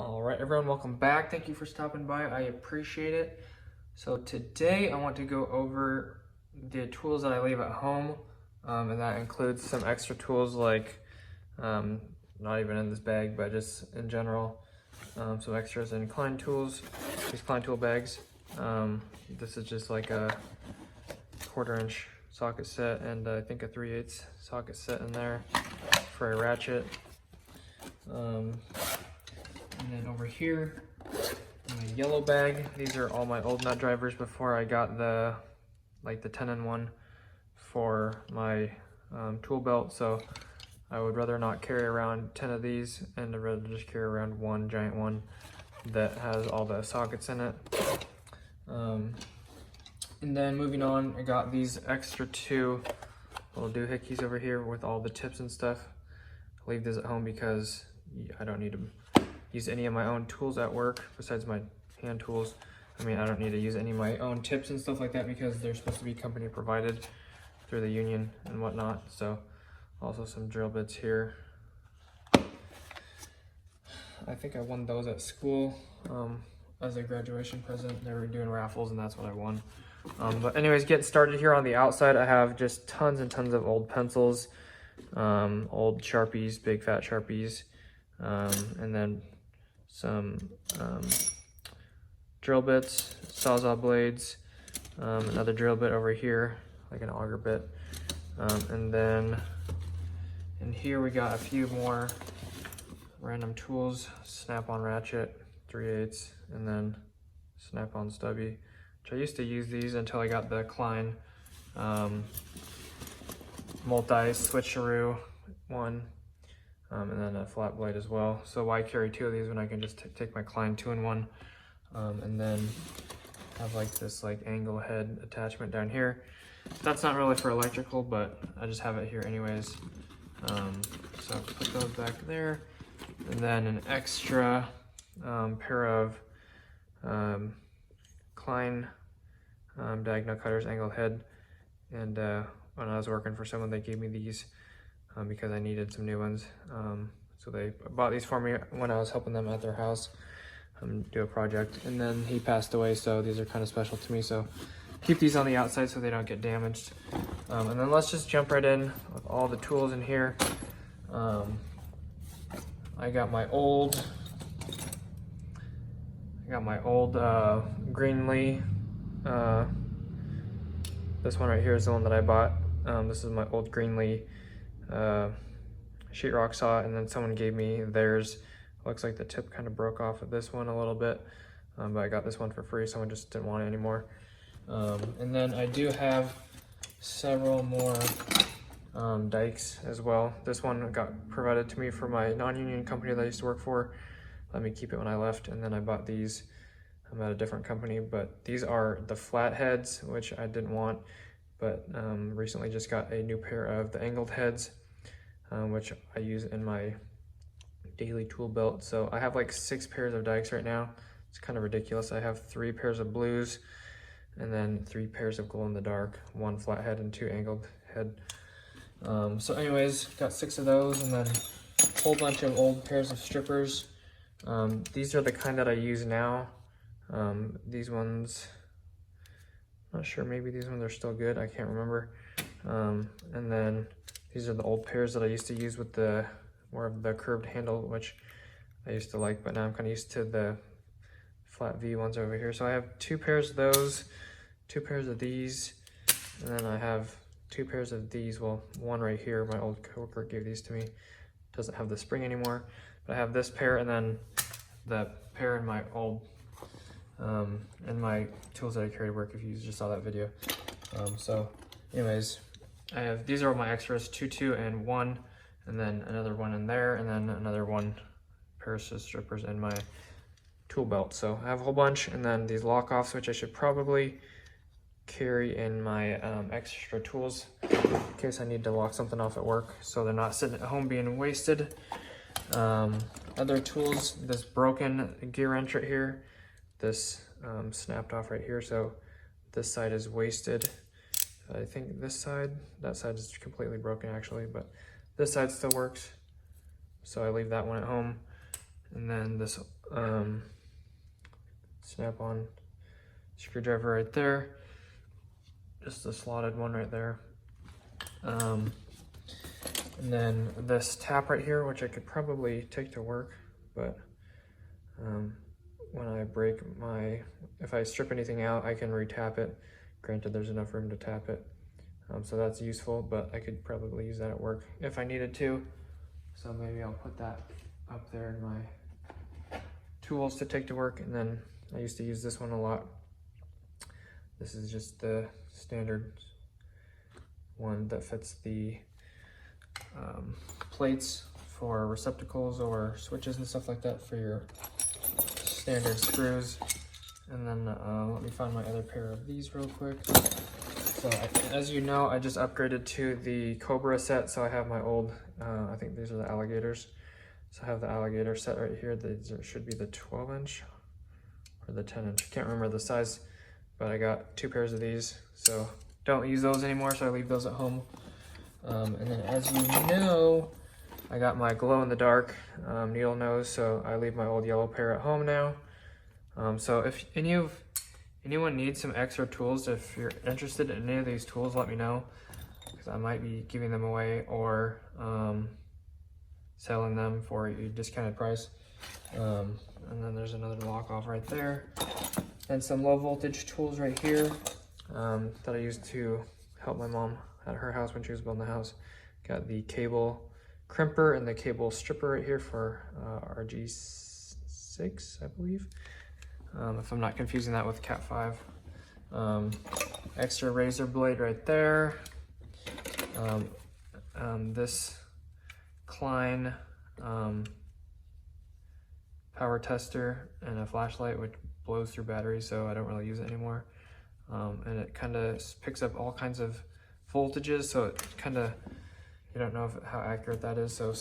All right, everyone, welcome back. Thank you for stopping by. I appreciate it. So today I want to go over the tools that I leave at home, and that includes some extra tools like, not even in this bag, but just in general, some extras in Klein tools, these Klein tool bags. This is just like a 1/4" socket set and I think a 3/8 socket set in there for a ratchet. And then over here, in my yellow bag, these are all my old nut drivers before I got the 10-in-1 for my tool belt. So I would rather not carry around 10 of these, and I'd rather just carry around one giant one that has all the sockets in it. And then moving on, I got these extra 2 little doohickeys over here with all the tips and stuff. I leave these at home because I don't need to use any of my own tools at work besides my hand tools. I mean, I don't need to use any of my own tips and stuff like that because they're supposed to be company provided through the union and whatnot. So also some drill bits here. I think I won those at school as a graduation present. They were doing raffles and that's what I won. But anyways, getting started here on the outside, I have just tons and tons of old pencils, old Sharpies, big fat Sharpies, and then some drill bits, Sawzall blades, another drill bit over here, like an auger bit. And then in here we got a few more random tools, snap-on ratchet, 3/8, and then snap-on stubby, which I used to use these until I got the Klein multi-switcheroo one, and then a flat blade as well. So why carry 2 of these when I can just take my Klein 2-in-1, and then have like this angle head attachment down here. That's not really for electrical, but I just have it here anyways. So I'll put those back there, and then an extra pair of Klein diagonal cutters, angled head. And when I was working for someone, they gave me these because I needed some new ones. So they bought these for me when I was helping them at their house do a project. And then he passed away, so these are kind of special to me. So keep these on the outside so they don't get damaged. And then let's just jump right in with all the tools in here. I got my old Greenlee. This one right here is the one that I bought. This is my old Greenlee sheetrock saw, and then someone gave me theirs. Looks like the tip kind of broke off of this one a little bit, but I got this one for free. Someone just didn't want it anymore. And then I do have several more dikes as well. This one got provided to me for my non-union company that I used to work for. Let me keep it when I left, and then I bought these at a different company. But these are the flatheads, which I didn't want, but recently just got a new pair of the angled heads, which I use in my daily tool belt. So I have like 6 pairs of dikes right now. It's kind of ridiculous. I have 3 pairs of blues, and then 3 pairs of glow-in-the-dark, 1 flathead and 2 angled head. So anyways, got 6 of those, and then a whole bunch of old pairs of strippers. These are the kind that I use now. These ones, not sure, maybe these ones are still good, I can't remember. And then these are the old pairs that I used to use with the more of the curved handle, which I used to like, but now I'm kind of used to the flat V ones over here. So I have 2 pairs of those, 2 pairs of these, and then I have 2 pairs of these. Well, one right here, my old coworker gave these to me. Doesn't have the spring anymore, but I have this pair, and then the pair in my old and my tools that I carry to work, if you just saw that video. So anyways, I have, these are all my extras, 2, 2, and 1, and then another one in there, and then another 1 pair of strippers in my tool belt. So I have a whole bunch, and then these lock-offs, which I should probably carry in my extra tools in case I need to lock something off at work, so they're not sitting at home being wasted. Other tools, this broken gear wrench right here, this snapped off right here, so this side is wasted. I think this side, that side is completely broken actually, but this side still works, so I leave that one at home. And and then this snap-on screwdriver right there, just a slotted one right there. And then this tap right here, which I could probably take to work, but when I break if I strip anything out, I can re-tap it. Granted, there's enough room to tap it. So that's useful, but I could probably use that at work if I needed to. So maybe I'll put that up there in my tools to take to work. And then I used to use this one a lot. This is just the standard one that fits the plates for receptacles or switches and stuff like that for your standard screws. And then let me find my other pair of these real quick. So as you know, I just upgraded to the Cobra set. So I have my old, I think these are the alligators. So I have the alligator set right here. These should be the 12-inch or the 10-inch. I can't remember the size, but I got 2 pairs of these. So don't use those anymore, so I leave those at home. And then as you know, I got my glow-in-the-dark needle nose, so I leave my old yellow pair at home now. So if anyone needs some extra tools, if you're interested in any of these tools, let me know, because I might be giving them away or selling them for a discounted price. And then there's another lock off right there. And some low voltage tools right here that I used to help my mom at her house when she was building the house. Got the cable crimper and the cable stripper right here for RG6, I believe. If I'm not confusing that with Cat 5. Extra razor blade right there. This Klein power tester and a flashlight, which blows through batteries, so I don't really use it anymore. And it kind of picks up all kinds of voltages, so it kind of, you don't know how accurate that is, so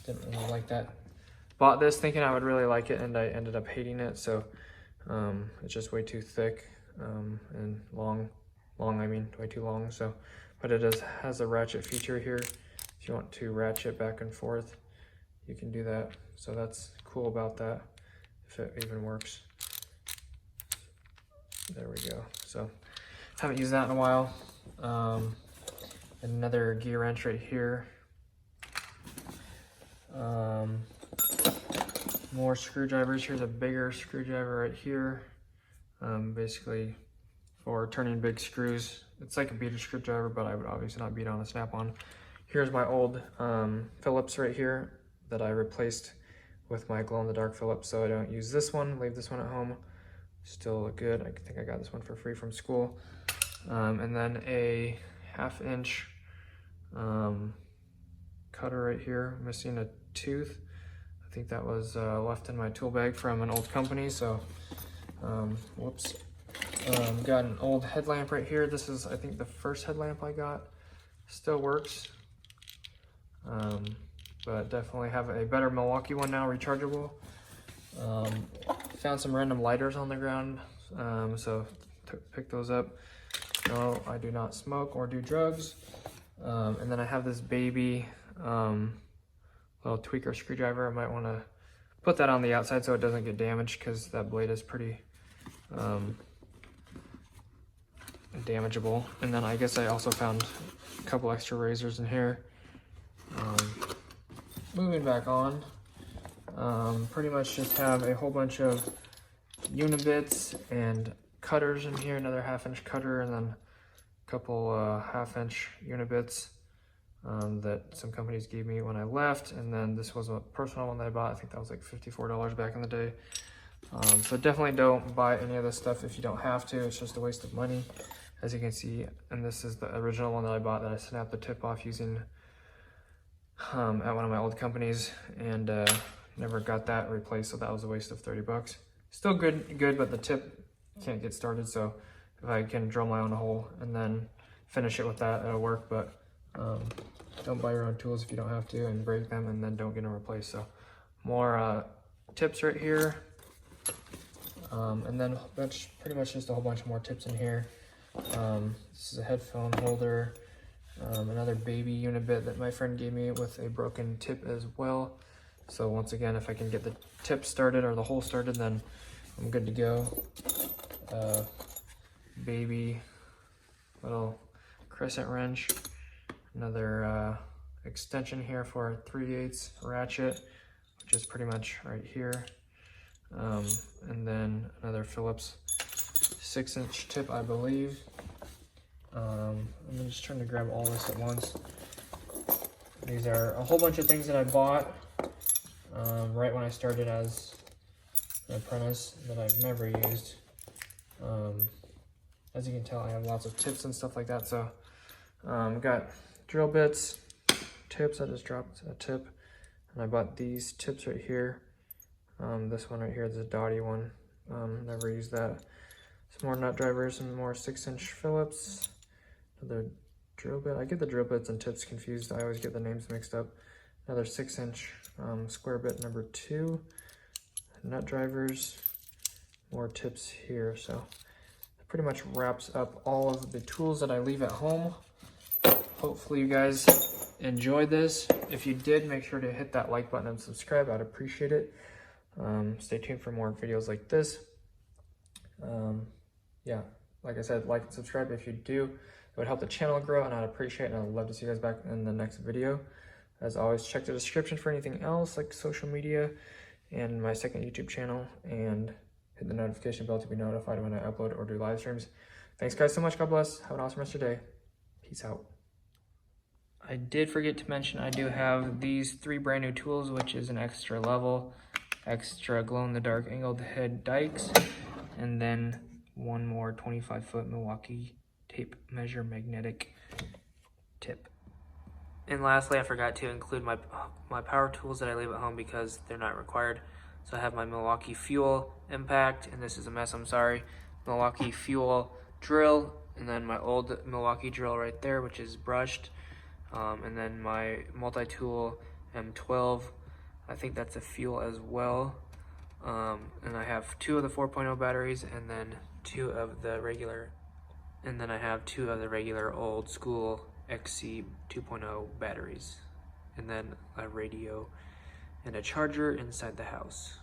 didn't really like that. Bought this thinking I would really like it, and I ended up hating it. So it's just way too thick and long, I mean way too long. So, but it has a ratchet feature here. If you want to ratchet back and forth, you can do that. So that's cool about that, if it even works. There we go. So haven't used that in a while. Another gear wrench right here. More screwdrivers. Here's a bigger screwdriver right here. Basically for turning big screws. It's like a beater screwdriver, but I would obviously not beat on a snap-on. Here's my old Phillips right here that I replaced with my glow-in-the-dark Phillips, so I don't use this one. Leave this one at home. Still good. I think I got this one for free from school. And then a 1/2-inch cutter right here, missing a tooth. I think that was left in my tool bag from an old company, so whoops. Got an old headlamp right here. This is, I think, the first headlamp I got. Still works, but definitely have a better Milwaukee one now, rechargeable. Found some random lighters on the ground, so picked those up. No, I do not smoke or do drugs. And then I have this baby little tweaker screwdriver. I might want to put that on the outside so it doesn't get damaged, because that blade is pretty damageable. And then I guess I also found a couple extra razors in here. Moving back on, pretty much just have a whole bunch of unibits and cutters in here, another 1/2-inch cutter, and then a couple 1/2-inch unibits that some companies gave me when I left. And then this was a personal one that I bought. I think that was like $54 back in the day. So definitely don't buy any of this stuff if you don't have to. It's just a waste of money, as you can see. And this is the original one that I bought that I snapped the tip off using at one of my old companies, and never got that replaced, so that was a waste of 30 bucks. Still good, but the tip can't get started, so if I can drill my own hole and then finish it with that, it'll work. But don't buy your own tools if you don't have to, and break them and then don't get them replaced. So more tips right here, and then that's pretty much just a whole bunch more tips in here. This is a headphone holder, another baby unibit that my friend gave me with a broken tip as well. So once again, if I can get the tip started or the hole started, then I'm good to go. Baby little crescent wrench, another extension here for a 3/8 ratchet, which is pretty much right here. And then another Phillips 6-inch tip, I believe. I'm just trying to grab all this at once. These are a whole bunch of things that I bought right when I started as an apprentice that I've never used. As you can tell, I have lots of tips and stuff like that. So got drill bits, tips. I just dropped a tip, and I bought these tips right here. This one right here is a dotty one. Never used that. Some more nut drivers, some more 6-inch Phillips. Another drill bit. I get the drill bits and tips confused. I always get the names mixed up. Another 6-inch square bit number 2. Nut drivers. More tips here. So that pretty much wraps up all of the tools that I leave at home. Hopefully you guys enjoyed this. If you did, make sure to hit that like button and subscribe. I'd appreciate it. Stay tuned for more videos like this. Yeah, like I said, like and subscribe if you do. It would help the channel grow, and I'd appreciate it, and I'd love to see you guys back in the next video. As always, check the description for anything else like social media and my second YouTube channel, and hit the notification bell to be notified when I upload or do live streams. Thanks guys so much. God bless. Have an awesome rest of your day. Peace out. I did forget to mention I do have these 3 brand new tools, which is an extra level, extra glow-in-the-dark angled head dikes, and then one more 25-foot Milwaukee tape measure magnetic tip. And lastly, I forgot to include my power tools that I leave at home because they're not required. So I have my Milwaukee Fuel Impact, and this is a mess, I'm sorry. Milwaukee Fuel drill, and then my old Milwaukee drill right there, which is brushed. And then my multi-tool M12, I think that's a fuel as well. And I have 2 of the 4.0 batteries, and then 2 of the regular, and then I have 2 of the regular old school XC 2.0 batteries, and then a radio and a charger inside the house.